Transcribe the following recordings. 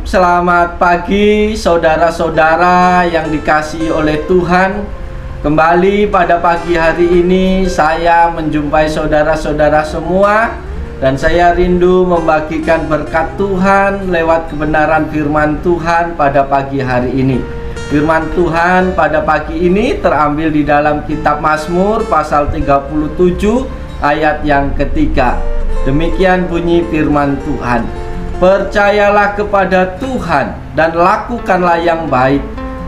Selamat pagi saudara-saudara yang dikasihi oleh Tuhan. Kembali pada pagi hari ini saya menjumpai saudara-saudara semua, dan saya rindu membagikan berkat Tuhan lewat kebenaran firman Tuhan pada pagi hari ini. Firman Tuhan pada pagi ini terambil di dalam kitab Mazmur pasal 37 ayat yang ketiga. Demikian bunyi firman Tuhan. Percayalah kepada Tuhan dan lakukanlah yang baik.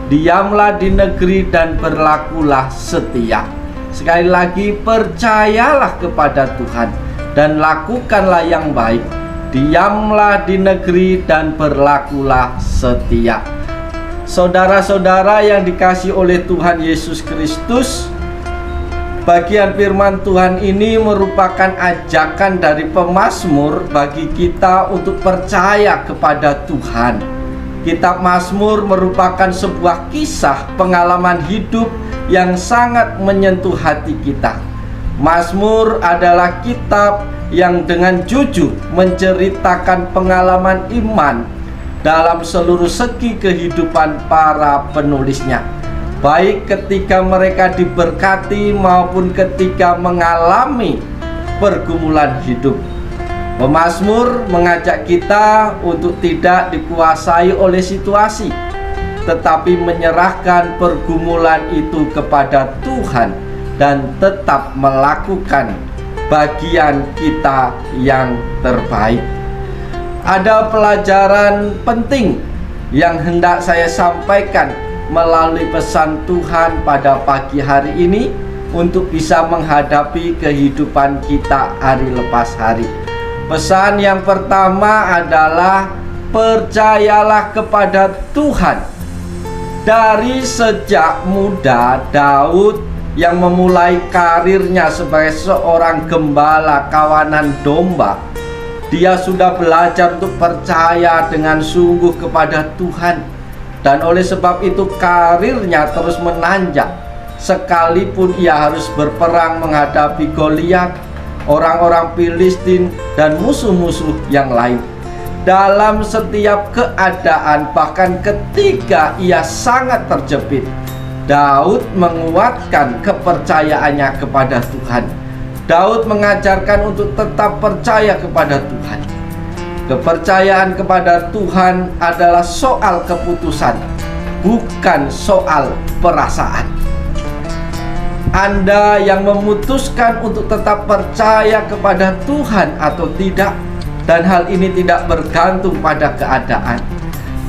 Diamlah di negeri dan berlakulah setia. Sekali lagi, percayalah kepada Tuhan dan lakukanlah yang baik. Diamlah di negeri dan berlakulah setia. Saudara-saudara yang dikasihi oleh Tuhan Yesus Kristus, bagian firman Tuhan ini merupakan ajakan dari pemazmur bagi kita untuk percaya kepada Tuhan. Kitab Mazmur merupakan sebuah kisah pengalaman hidup yang sangat menyentuh hati kita. Mazmur adalah kitab yang dengan jujur menceritakan pengalaman iman dalam seluruh segi kehidupan para penulisnya, baik ketika mereka diberkati maupun ketika mengalami pergumulan hidup. Pemazmur mengajak kita untuk tidak dikuasai oleh situasi, tetapi menyerahkan pergumulan itu kepada Tuhan dan tetap melakukan bagian kita yang terbaik. Ada pelajaran penting yang hendak saya sampaikan melalui pesan Tuhan pada pagi hari ini untuk bisa menghadapi kehidupan kita hari lepas hari. Pesan yang pertama adalah percayalah kepada Tuhan. Dari sejak muda, Daud yang memulai karirnya sebagai seorang gembala kawanan domba, dia sudah belajar untuk percaya dengan sungguh kepada Tuhan. Dan oleh sebab itu karirnya terus menanjak, sekalipun ia harus berperang menghadapi Goliat, orang-orang Filistin, dan musuh-musuh yang lain. Dalam setiap keadaan, bahkan ketika ia sangat terjepit, Daud menguatkan kepercayaannya kepada Tuhan. Daud mengajarkan untuk tetap percaya kepada Tuhan. Kepercayaan kepada Tuhan adalah soal keputusan, bukan soal perasaan. Anda yang memutuskan untuk tetap percaya kepada Tuhan atau tidak, dan hal ini tidak bergantung pada keadaan.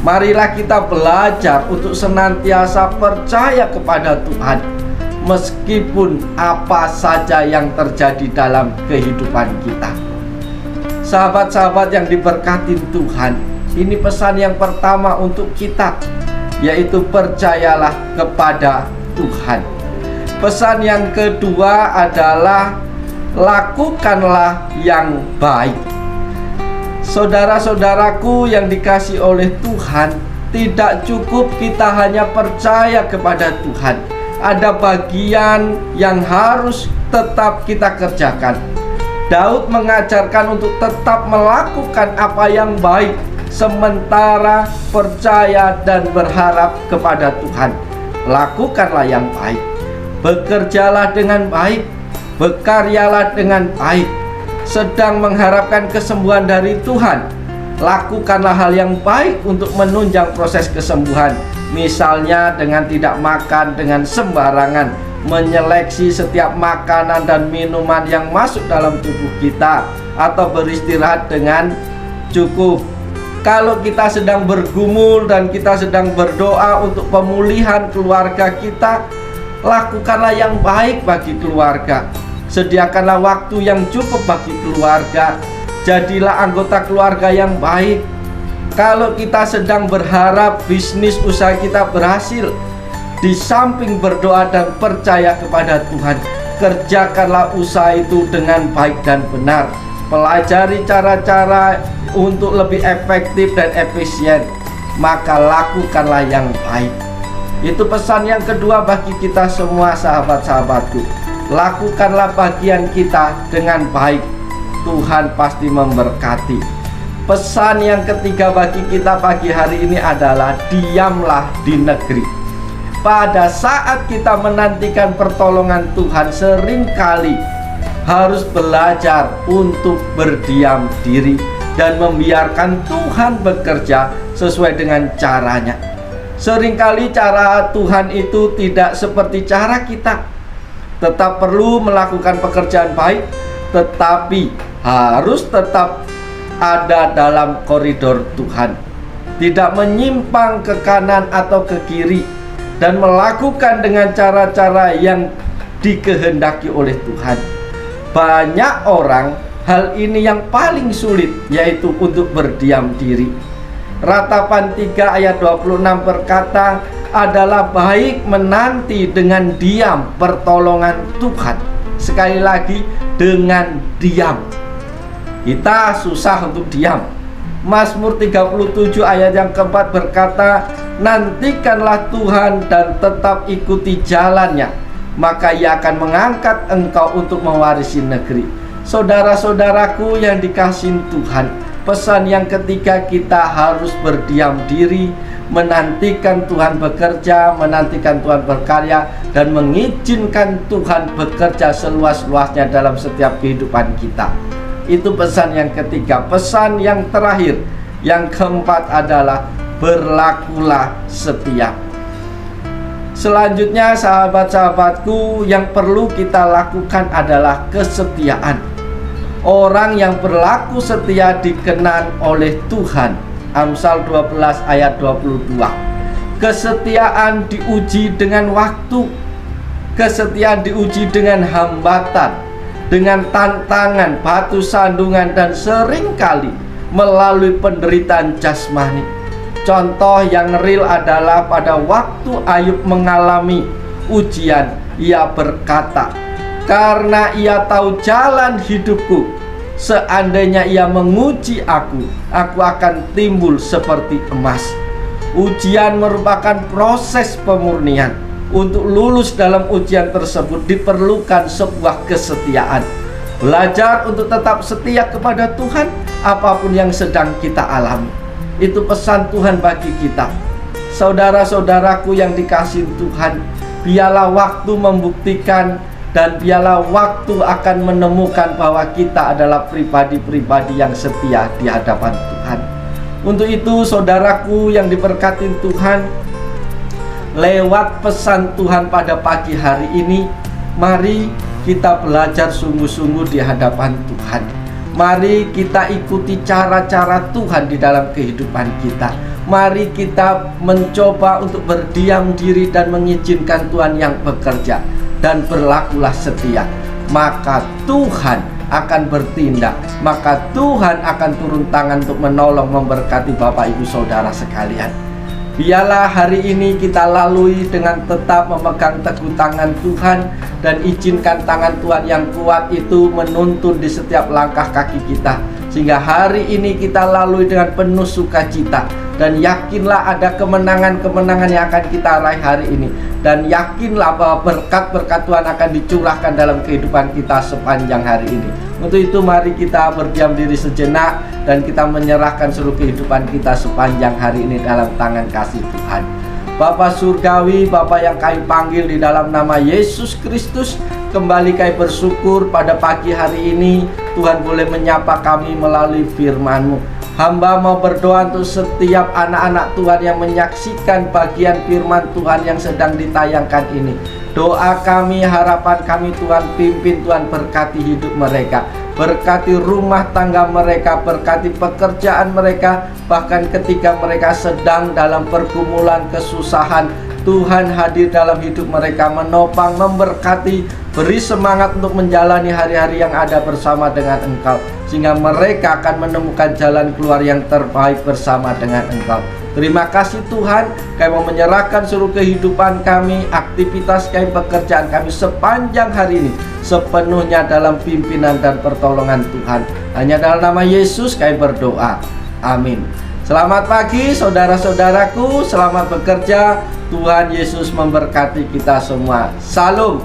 Marilah kita belajar untuk senantiasa percaya kepada Tuhan, meskipun apa saja yang terjadi dalam kehidupan kita. Sahabat-sahabat yang diberkati Tuhan, ini pesan yang pertama untuk kita, yaitu percayalah kepada Tuhan. Pesan yang kedua adalah lakukanlah yang baik. Saudara-saudaraku yang dikasihi oleh Tuhan, tidak cukup kita hanya percaya kepada Tuhan. Ada bagian yang harus tetap kita kerjakan. Daud mengajarkan untuk tetap melakukan apa yang baik, sementara percaya dan berharap kepada Tuhan. Lakukanlah yang baik. Bekerjalah dengan baik, berkaryalah dengan baik. Sedang mengharapkan kesembuhan dari Tuhan, lakukanlah hal yang baik untuk menunjang proses kesembuhan. Misalnya dengan tidak makan dengan sembarangan, menyeleksi setiap makanan dan minuman yang masuk dalam tubuh kita, atau beristirahat dengan cukup. Kalau kita sedang bergumul dan kita sedang berdoa untuk pemulihan keluarga kita, lakukanlah yang baik bagi keluarga. Sediakanlah waktu yang cukup bagi keluarga. Jadilah anggota keluarga yang baik. Kalau kita sedang berharap bisnis usaha kita berhasil, di samping berdoa dan percaya kepada Tuhan, kerjakanlah usaha itu dengan baik dan benar. Pelajari cara-cara untuk lebih efektif dan efisien, maka lakukanlah yang baik. Itu pesan yang kedua bagi kita semua, sahabat-sahabatku. Lakukanlah bagian kita dengan baik. Tuhan pasti memberkati. Pesan yang ketiga bagi kita pagi hari ini adalah diamlah di negeri. Pada saat kita menantikan pertolongan Tuhan, seringkali harus belajar untuk berdiam diri dan membiarkan Tuhan bekerja sesuai dengan caranya. Seringkali cara Tuhan itu tidak seperti cara kita. Tetap perlu melakukan pekerjaan baik, tetapi harus tetap ada dalam koridor Tuhan, tidak menyimpang ke kanan atau ke kiri, dan melakukan dengan cara-cara yang dikehendaki oleh Tuhan. Banyak orang hal ini yang paling sulit, yaitu untuk berdiam diri. Ratapan 3 ayat 26 berkata, adalah baik menanti dengan diam pertolongan Tuhan. Sekali lagi, dengan diam. Kita susah untuk diam. Mazmur 37 ayat yang keempat berkata, nantikanlah Tuhan dan tetap ikuti jalannya, maka Ia akan mengangkat engkau untuk mewarisi negeri. Saudara-saudaraku yang dikasihi Tuhan, pesan yang ketiga, kita harus berdiam diri, menantikan Tuhan bekerja, menantikan Tuhan berkarya, dan mengizinkan Tuhan bekerja seluas-luasnya dalam setiap kehidupan kita. Itu pesan yang ketiga. Pesan yang terakhir, yang keempat adalah berlakulah setia. Selanjutnya sahabat-sahabatku, yang perlu kita lakukan adalah kesetiaan. Orang yang berlaku setia dikenan oleh Tuhan. Amsal 12 ayat 22. Kesetiaan diuji dengan waktu. Kesetiaan diuji dengan hambatan, dengan tantangan, batu sandungan, dan seringkali melalui penderitaan jasmani. Contoh yang real adalah pada waktu Ayub mengalami ujian, ia berkata, karena ia tahu jalan hidupku, seandainya ia menguji aku akan timbul seperti emas. Ujian merupakan proses pemurnian. Untuk lulus dalam ujian tersebut diperlukan sebuah kesetiaan. Belajar untuk tetap setia kepada Tuhan apapun yang sedang kita alami. Itu pesan Tuhan bagi kita. Saudara-saudaraku yang dikasihi Tuhan, biarlah waktu membuktikan dan biarlah waktu akan menemukan bahwa kita adalah pribadi-pribadi yang setia di hadapan Tuhan. Untuk itu saudaraku yang diberkati Tuhan, lewat pesan Tuhan pada pagi hari ini, mari kita belajar sungguh-sungguh di hadapan Tuhan. Mari kita ikuti cara-cara Tuhan di dalam kehidupan kita. Mari kita mencoba untuk berdiam diri dan mengizinkan Tuhan yang bekerja. Dan berlakulah setia, maka Tuhan akan bertindak, maka Tuhan akan turun tangan untuk menolong, memberkati Bapak Ibu Saudara sekalian. Biarlah hari ini kita lalui dengan tetap memegang teguh tangan Tuhan, dan izinkan tangan Tuhan yang kuat itu menuntun di setiap langkah kaki kita, sehingga hari ini kita lalui dengan penuh sukacita. Dan yakinlah ada kemenangan-kemenangan yang akan kita raih hari ini. Dan yakinlah bahwa berkat-berkat Tuhan akan dicurahkan dalam kehidupan kita sepanjang hari ini. Untuk itu mari kita berdiam diri sejenak dan kita menyerahkan seluruh kehidupan kita sepanjang hari ini dalam tangan kasih Tuhan. Bapa Surgawi, Bapa yang kami panggil di dalam nama Yesus Kristus, kembali kami bersyukur pada pagi hari ini Tuhan boleh menyapa kami melalui firman-Mu. Hamba mau berdoa untuk setiap anak-anak Tuhan yang menyaksikan bagian firman Tuhan yang sedang ditayangkan ini. Doa kami, harapan kami Tuhan, pimpin Tuhan, berkati hidup mereka, berkati rumah tangga mereka, berkati pekerjaan mereka. Bahkan ketika mereka sedang dalam pergumulan, kesusahan, Tuhan hadir dalam hidup mereka, menopang, memberkati, beri semangat untuk menjalani hari-hari yang ada bersama dengan Engkau, sehingga mereka akan menemukan jalan keluar yang terbaik bersama dengan Engkau. Terima kasih Tuhan, kami mau menyerahkan seluruh kehidupan kami, aktivitas kami, pekerjaan kami sepanjang hari ini sepenuhnya dalam pimpinan dan pertolongan Tuhan. Hanya dalam nama Yesus kami berdoa. Amin. Selamat pagi saudara-saudaraku, selamat bekerja. Tuhan Yesus memberkati kita semua. Salam.